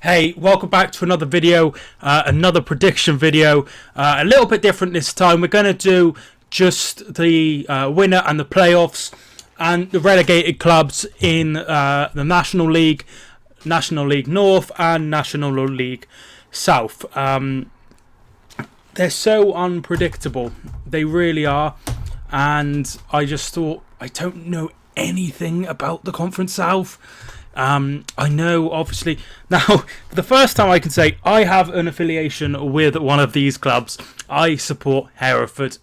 Hey, welcome back to another video, another prediction video, a little bit different this time. We're going to do just the winner and the playoffs and the relegated clubs in the National League North and National League South. They're so unpredictable, they really are, and I just thought, I don't know anything about the Conference South. I know, obviously, now, for the first time I can say I have an affiliation with one of these clubs. I support Hereford.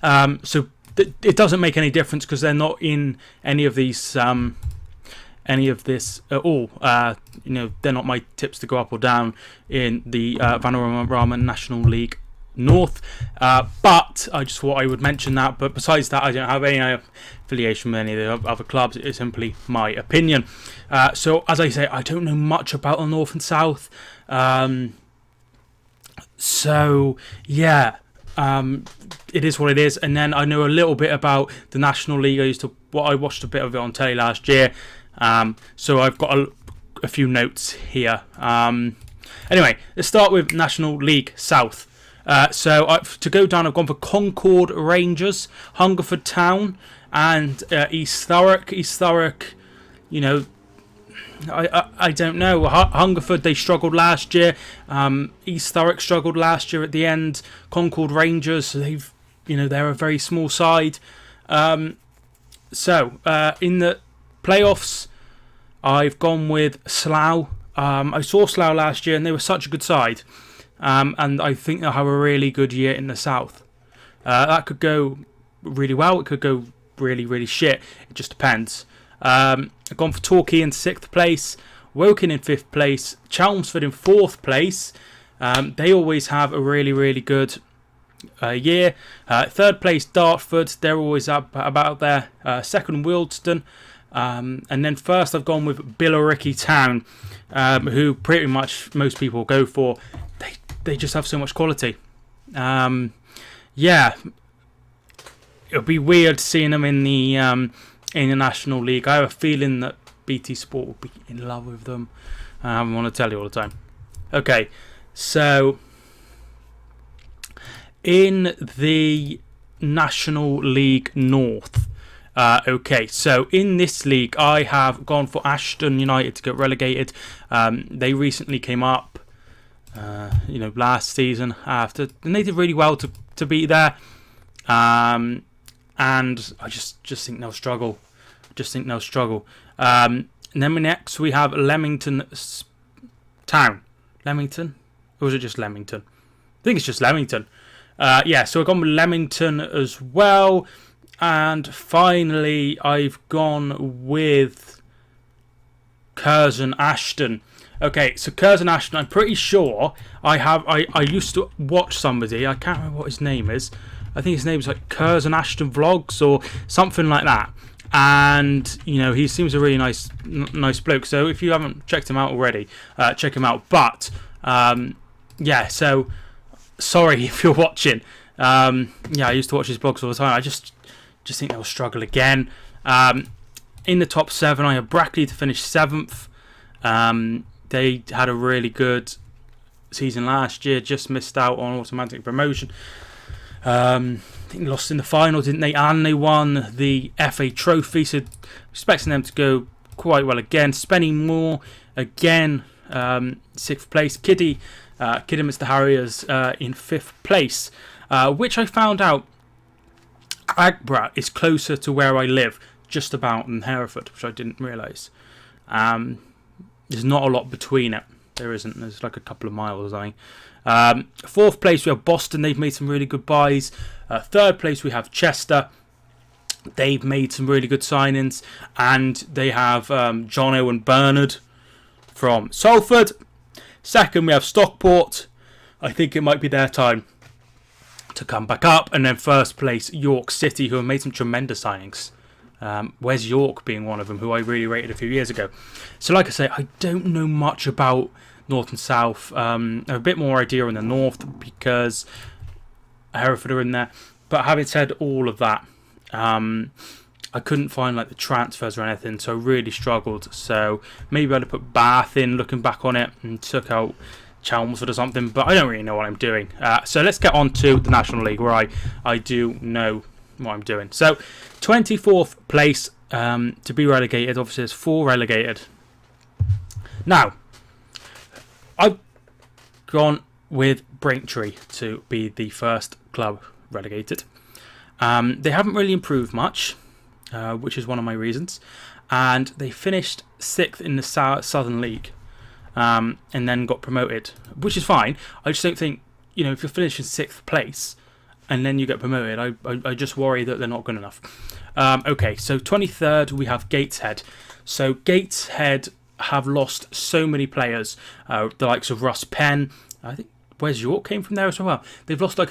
So it doesn't make any difference because they're not in any of these, any of this at all. They're not my tips to go up or down in the Vanarama National League North, but I just thought I would mention that. But besides that, I don't have any affiliation with any of the other clubs. It's simply my opinion. So as I say, I don't know much about the North and South. So yeah, it is what it is. And then I know a little bit about the National League. I watched a bit of it on telly last year. So I've got a few notes here. Anyway, let's start with National League South. So to go down, I've gone for Concord Rangers, Hungerford Town, and East Thurrock. East Thurrock, I don't know. Hungerford, they struggled last year. East Thurrock struggled last year at the end. Concord Rangers, they're a very small side. So in the playoffs, I've gone with Slough. I saw Slough last year, and they were such a good side. And I think they'll have a really good year in the South. That could go really well. It could go really, really shit. It just depends. I've gone for Torquay in 6th place. Woking in 5th place. Chelmsford in 4th place. They always have a really, really good year. 3rd place, Dartford. They're always up about there. 2nd, Wealdstone. And then 1st, I've gone with Billericay Town, who pretty much most people go for. They just have so much quality. Yeah, it'll be weird seeing them in the National League. I have a feeling that BT Sport will be in love with them. I want to tell you all the time. Okay, so in the National League North. Okay, so in this league, I have gone for Ashton United to get relegated. They recently came up. Last season and they did really well to be there, and I just think they'll struggle. And then next we have Leamington Town. Leamington, or was it just Leamington? I think it's just Leamington. Yeah, so I've gone with Leamington as well, and finally I've gone with Curzon Ashton. Okay, so Curzon Ashton, I'm pretty sure I used to watch somebody, I can't remember what his name is. I think his name is like Curzon Ashton Vlogs or something like that. And, he seems a really nice bloke. So if you haven't checked him out already, check him out. But, yeah, so sorry if you're watching. Yeah, I used to watch his blogs all the time. I just think they'll struggle again. In the top 7, I have Brackley to finish 7th. They had a really good season last year, just missed out on automatic promotion. I think they lost in the final, didn't they? And they won the FA Trophy, so expecting them to go quite well again. Spennymoor, again, 6th place. Kiddy Mr. Harriers in 5th place, which I found out Agbra is closer to where I live, just about, than Hereford, which I didn't realise. There's not a lot between it. There isn't. There's like a couple of miles, I think. 4th place, we have Boston. They've made some really good buys. 3rd place, we have Chester. They've made some really good signings. And they have Jono and Bernard from Salford. 2nd, we have Stockport. I think it might be their time to come back up. And then 1st place, York City, who have made some tremendous signings. Where's York being one of them, who I really rated a few years ago. So like I say, I don't know much about North and South. I have a bit more idea in the North because Hereford are in there. But having said all of that, I couldn't find like the transfers or anything, so I really struggled. So maybe I'd have put Bath in, looking back on it, and took out Chelmsford or something, but I don't really know what I'm doing. So let's get on to the National League, where I do know what I'm doing. So 24th place to be relegated. Obviously there's 4 relegated. Now, I've gone with Braintree to be the first club relegated. They haven't really improved much, which is one of my reasons, and they finished 6th in the Southern League, and then got promoted, which is fine. I just don't think, if you're finishing 6th place and then you get promoted, I just worry that they're not good enough. Okay, so 23rd we have Gateshead. So Gateshead have lost so many players, the likes of Russ Penn. I think Wes York came from there as well. They've lost like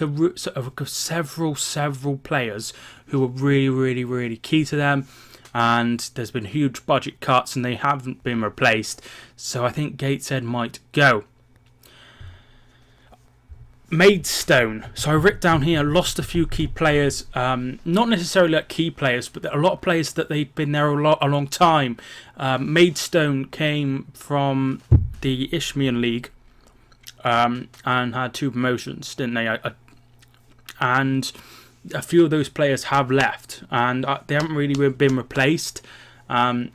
several players who were really, really, really key to them, and there's been huge budget cuts and they haven't been replaced. So I think Gateshead might go. Maidstone. So I wrote down here, lost a few key players, not necessarily like key players, but a lot of players that they've been there a long time. Maidstone came from the Isthmian League, and had 2 promotions, didn't they? And a few of those players have left, and they haven't really been replaced, and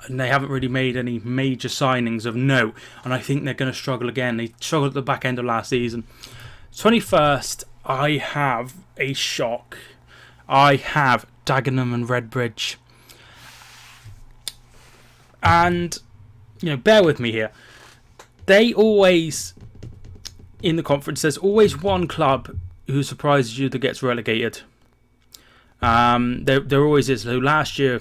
they haven't really made any major signings of note, and I think they're going to struggle again. They struggled at the back end of last season. 21st, I have a shock. I have Dagenham and Redbridge. And, bear with me here. They always, in the conference, there's always one club who surprises you that gets relegated. There always is. So last year,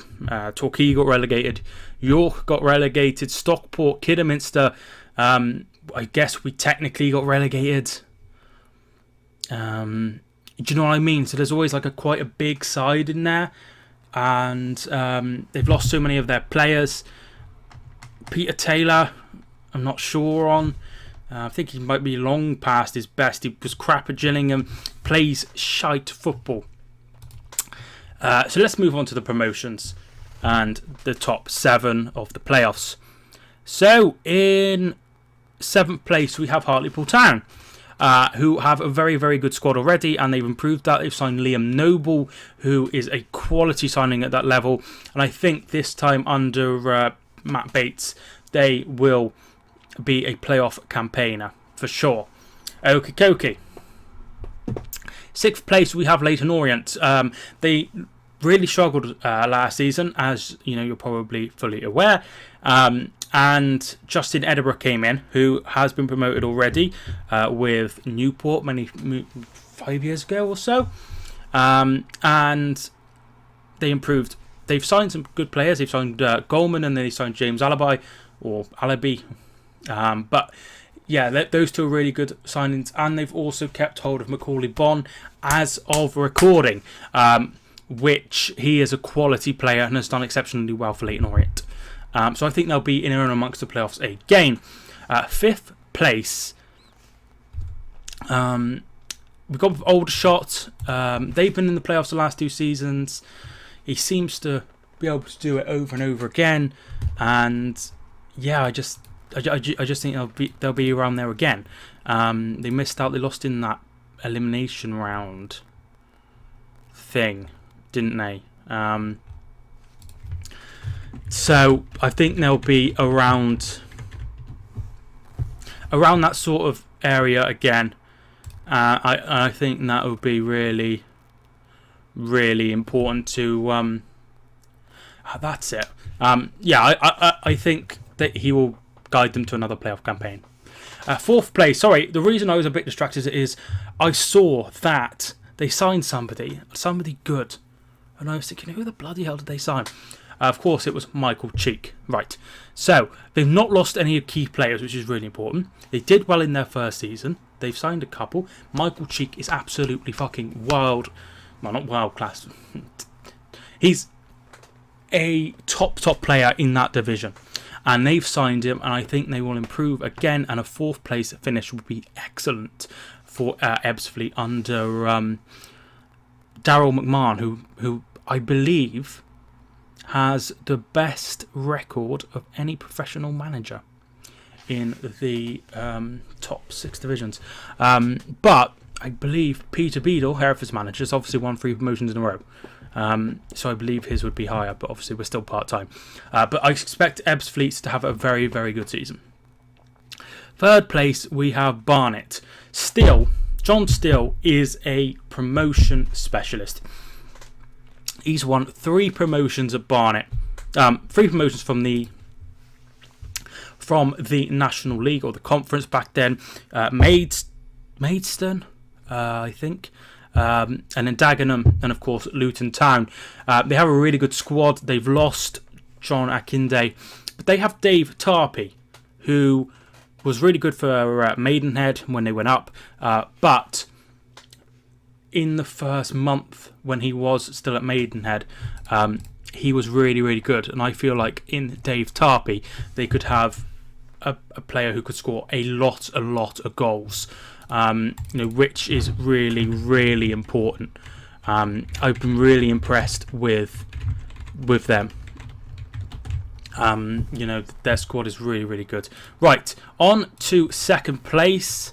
Torquay got relegated, York got relegated, Stockport, Kidderminster, I guess we technically got relegated. Do you know what I mean? So there's always like quite a big side in there, and they've lost so many of their players. Peter Taylor, I'm not sure on. I think he might be long past his best. He was crap at Gillingham, plays shite football. So let's move on to the promotions and the top 7 of the playoffs. So in 7th place we have Hartlepool Town, who have a very, very good squad already, and they've improved that. They've signed Liam Noble, who is a quality signing at that level, and I think this time under Matt Bates they will be a playoff campaigner for sure. Okie dokie. 6th place we have Leyton Orient. They really struggled last season, as you're probably fully aware, and Justin Edinburgh came in, who has been promoted already with Newport 5 years ago or so, and they improved. They've signed some good players. They've signed Goldman, and then they signed James Alabi, but yeah, those 2 are really good signings, and they've also kept hold of Macaulay Bonne as of recording, which he is a quality player and has done exceptionally well for Leyton Orient. So I think they'll be in and amongst the playoffs again. 5th place, we've got Aldershot. They've been in the playoffs the last 2 seasons. He seems to be able to do it over and over again, and yeah, I just think they'll be around there again. They missed out. They lost in that elimination round thing, didn't they? So I think they'll be around that sort of area again. I think that would be really, really important to. That's it. I think that he will guide them to another playoff campaign. 4th place. Sorry, the reason I was a bit distracted is I saw that they signed somebody good, and I was thinking, who the bloody hell did they sign? Of course, it was Michael Cheek. Right. So they've not lost any key players, which is really important. They did well in their first season. They've signed a couple. Michael Cheek is absolutely fucking wild. Well, not wild class. He's a top player in that division, and they've signed him, and I think they will improve again, and a 4th place finish would be excellent for Ebbsfleet under Daryl McMahon, who I believe, has the best record of any professional manager in the top 6 divisions. But I believe Peter Beadle, Hereford's manager, has obviously won 3 promotions in a row. So I believe his would be higher, but obviously we're still part-time. But I expect Ebbsfleet to have a very, very good season. Third place, we have Barnet. John Steele is a promotion specialist. He's won 3 promotions at Barnet. 3 promotions from the National League or the conference back then. Maidstone, I think. And then Dagenham, and of course Luton Town. They have a really good squad. They've lost John Akinde, but they have Dave Tarpey, who was really good for Maidenhead when they went up. But in the first month when he was still at Maidenhead, he was really, really good. And I feel like in Dave Tarpey, they could have a player who could score a lot of goals. Which is really, really important. I've been really impressed with them. Their squad is really, really good. Right, on to second place,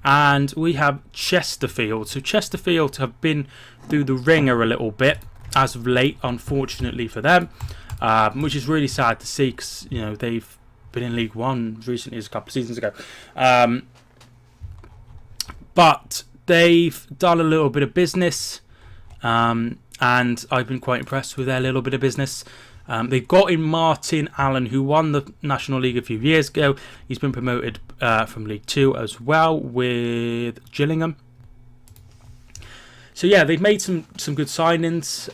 and we have Chesterfield. So Chesterfield have been through the ringer a little bit as of late, unfortunately for them, which is really sad to see, because they've been in League One recently, as a couple of seasons ago. But they've done a little bit of business, and I've been quite impressed with their little bit of business. They've got in Martin Allen, who won the National League a few years ago. He's been promoted from League 2 as well with Gillingham. So yeah, they've made some good signings.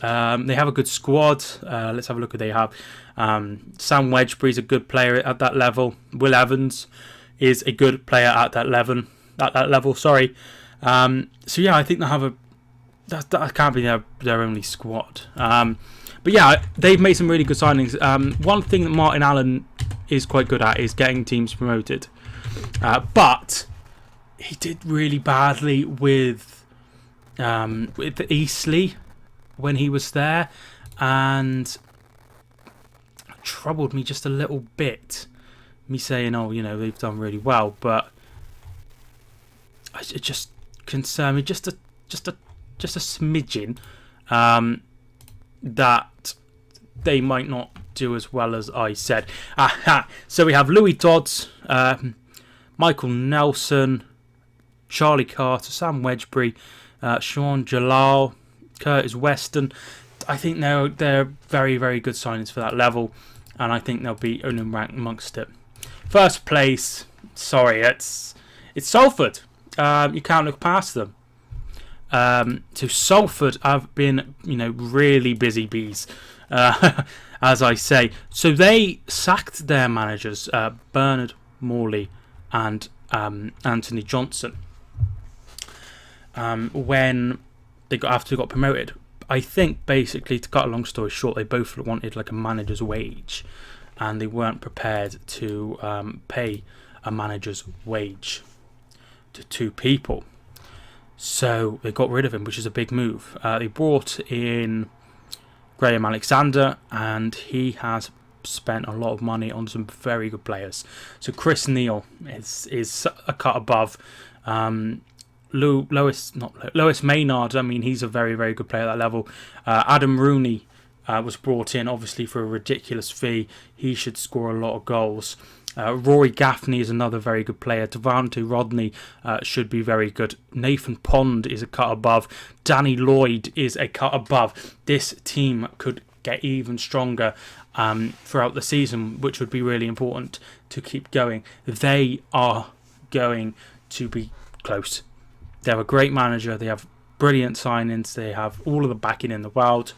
They have a good squad. Let's have a look who they have. Sam Wedgbury's a good player at that level. Will Evans is a good player at that level. So yeah, I think they have that can't be their only squad. But yeah, they've made some really good signings. One thing that Martin Allen is quite good at is getting teams promoted. But he did really badly with Eastleigh when he was there, and troubled me just a little bit. Me saying, they've done really well, but it just concerned me just a smidgen that they might not do as well as I said. So we have Louis Dodds, Michael Nelson, Charlie Carter, Sam Wedgbury, Sean Jalal, Curtis Weston. I think they're very, very good signings for that level, and I think they'll be only ranked amongst it. First place, sorry, it's Salford. You can't look past them. So Salford have been, really busy bees, as I say. So they sacked their managers, Bernard Morley and Anthony Johnson, when after they got promoted. I think basically, to cut a long story short, they both wanted like a manager's wage, and they weren't prepared to pay a manager's wage to 2 people. So they got rid of him, which is a big move. They brought in Graham Alexander, and he has spent a lot of money on some very good players. So Chris Neal is a cut above. Lois Maynard, I mean, he's a very, very good player at that level. Adam Rooney was brought in, obviously, for a ridiculous fee. He should score a lot of goals. Rory Gaffney is another very good player. Devante Rodney should be very good. Nathan Pond is a cut above. Danny Lloyd is a cut above. This team could get even stronger throughout the season, which would be really important to keep going. They are going to be close. They have a great manager. They have brilliant signings. They have all of the backing in the world.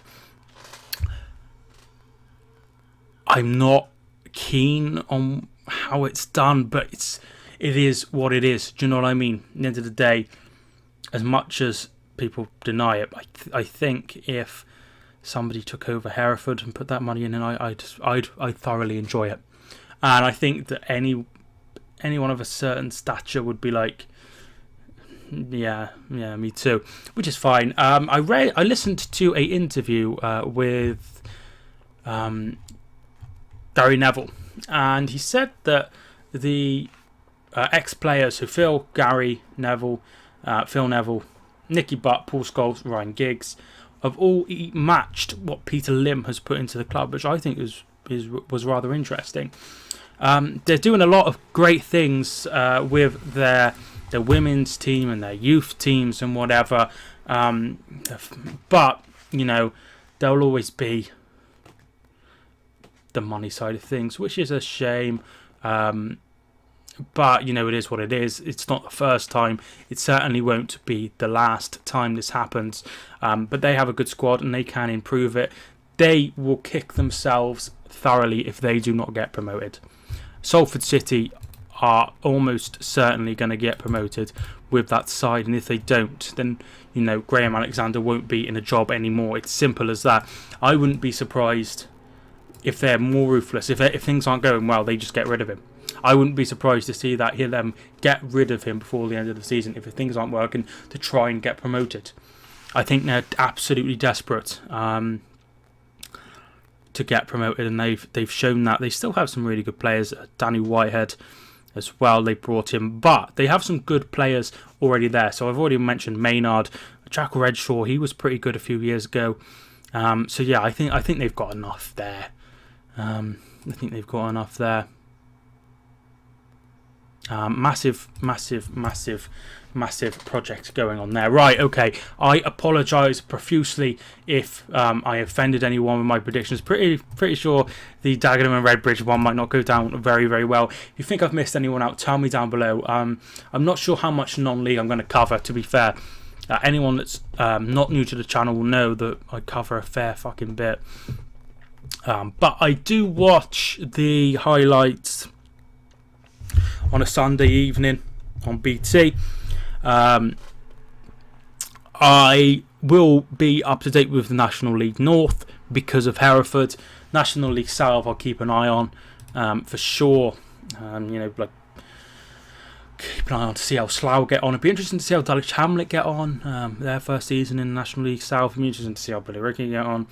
I'm not keen on how it's done, but it is what it is. Do you know what I mean? At the end of the day, as much as people deny it, I think if somebody took over Hereford and put that money in, and I'd thoroughly enjoy it. And I think that anyone of a certain stature would be like, Yeah, me too. Which is fine. I listened to a interview with Gary Neville, and he said that the ex-players who Phil Neville, Nicky Butt, Paul Scholes, Ryan Giggs, have all matched what Peter Lim has put into the club, which I think was rather interesting. They're doing a lot of great things with their women's team and their youth teams and whatever, but there'll always be the money side of things, which is a shame. But it is what it is. It's not the first time. It certainly won't be the last time this happens. But they have a good squad and they can improve it. They will kick themselves thoroughly if they do not get promoted. Salford City are almost certainly going to get promoted with that side, and if they don't, then Graham Alexander won't be in a job anymore. It's simple as that. I wouldn't be surprised if they're more ruthless. If things aren't going well, they just get rid of him. I wouldn't be surprised to see that hear them get rid of him before the end of the season if things aren't working, to try and get promoted. I think they're absolutely desperate to get promoted, and they've shown that. They still have some really good players. Danny Whitehead as well, they brought him, but they have some good players already there. So I've already mentioned Maynard, Jack Redshaw. He was pretty good a few years ago. So yeah, I think they've got enough there. Massive project going on there. Right, okay. I apologise profusely if I offended anyone with my predictions. Pretty sure the Dagenham and Redbridge one might not go down very, very well. If you think I've missed anyone out, tell me down below. I'm not sure how much non-league I'm going to cover, to be fair. Anyone that's not new to the channel will know that I cover a fair fucking bit. But I do watch the highlights on a Sunday evening on BT. I will be up to date with the National League North because of Hereford. National League South I'll keep an eye on for sure. Keep an eye on to see how Slough get on. It'd be interesting to see how Dulwich Hamlet get on. Their first season in the National League South. It'd be interesting to see how Billy Rickey get on.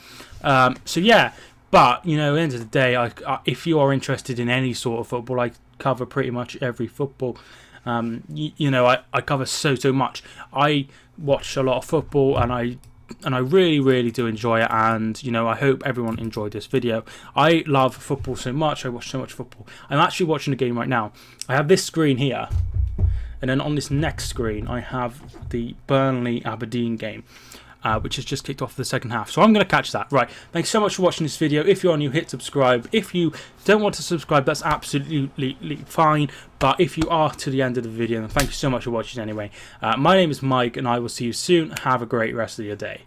So yeah, but at the end of the day, if you are interested in any sort of football, I cover pretty much every football. I cover so much. I watch a lot of football, and I really, really do enjoy it. And I hope everyone enjoyed this video. I love football so much. I watch so much football. I'm actually watching a game right now. I have this screen here, and then on this next screen I have the Burnley Aberdeen game, which has just kicked off the second half. So I'm going to catch that. Right, thanks so much for watching this video. If you're new, hit subscribe. If you don't want to subscribe, that's absolutely fine. But if you are to the end of the video, then thank you so much for watching anyway. My name is Mike, and I will see you soon. Have a great rest of your day.